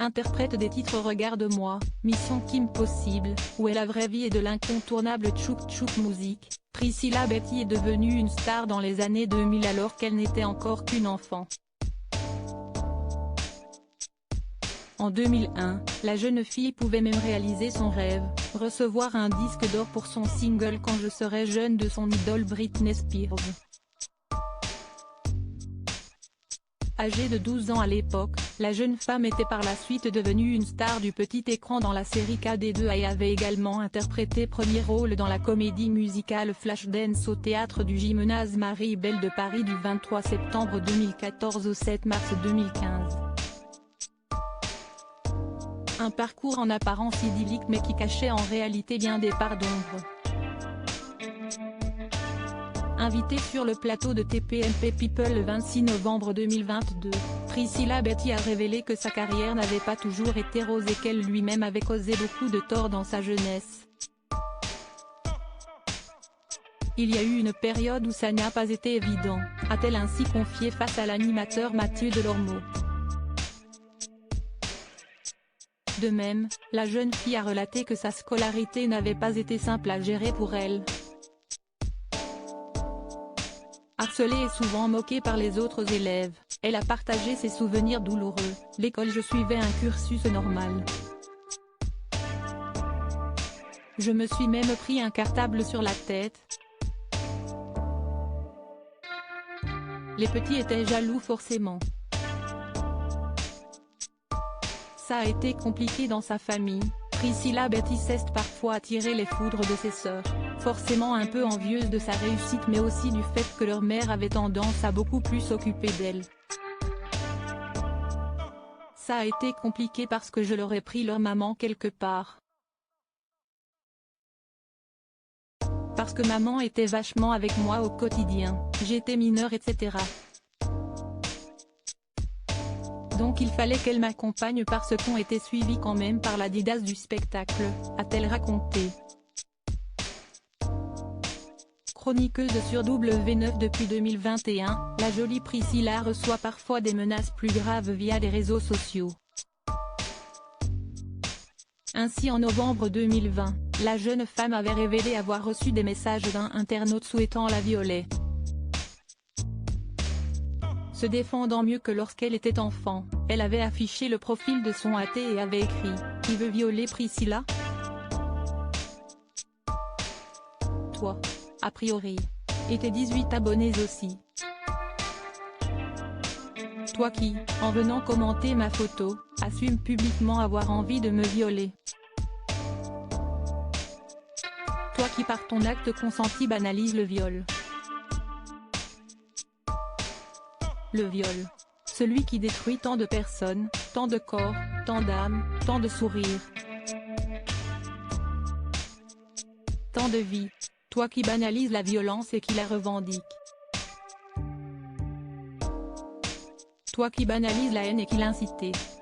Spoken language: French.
interprète des titres Regarde-moi, Mission Kim Possible, Où est la vraie vie et de l'incontournable Tchouk Tchouk Musique, Priscilla Betty est devenue une star dans les années 2000 alors qu'elle n'était encore qu'une enfant. En 2001, la jeune fille pouvait même réaliser son rêve, recevoir un disque d'or pour son single Quand je serai jeune de son idole Britney Spears. Âgée de 12 ans à l'époque, la jeune femme était par la suite devenue une star du petit écran dans la série KD2 et avait également interprété premier rôle dans la comédie musicale Flashdance au théâtre du Gymnase Marie-Belle de Paris du 23 septembre 2014 au 7 mars 2015. Un parcours en apparence idyllique mais qui cachait en réalité bien des parts d'ombre. Invitée sur le plateau de TPMP People le 26 novembre 2022, Priscilla Betty a révélé que sa carrière n'avait pas toujours été rose et qu'elle lui-même avait causé beaucoup de tort dans sa jeunesse. Il y a eu une période où ça n'a pas été évident, a-t-elle ainsi confié face à l'animateur Mathieu Delormeau. De même, la jeune fille a relaté que sa scolarité n'avait pas été simple à gérer pour elle. Harcelée et souvent moquée par les autres élèves, elle a partagé ses souvenirs douloureux. L'école, je suivais un cursus normal. Je me suis même pris un cartable sur la tête. Les petits étaient jaloux forcément. Ça a été compliqué dans sa famille. Priscilla Betty s'est parfois attiré les foudres de ses sœurs, forcément un peu envieuse de sa réussite mais aussi du fait que leur mère avait tendance à beaucoup plus s'occuper d'elle. Ça a été compliqué parce que je leur ai pris leur maman quelque part. Parce que maman était vachement avec moi au quotidien, j'étais mineure etc. Donc il fallait qu'elle m'accompagne parce qu'on était suivis quand même par la didasse du spectacle, a-t-elle raconté. Chroniqueuse sur W9 depuis 2021, la jolie Priscilla reçoit parfois des menaces plus graves via les réseaux sociaux. Ainsi en novembre 2020, la jeune femme avait révélé avoir reçu des messages d'un internaute souhaitant la violer. Se défendant mieux que lorsqu'elle était enfant, elle avait affiché le profil de son AT et avait écrit « Qui veut violer Priscilla ? Toi. A priori. Et tes 18 abonnés aussi. Toi qui, en venant commenter ma photo, assume publiquement avoir envie de me violer. Toi qui par ton acte consenti banalise le viol. Le viol. Celui qui détruit tant de personnes, tant de corps, tant d'âmes, tant de sourires. Tant de vies. Toi qui banalise la violence et qui la revendique. Toi qui banalise la haine et qui l'incite.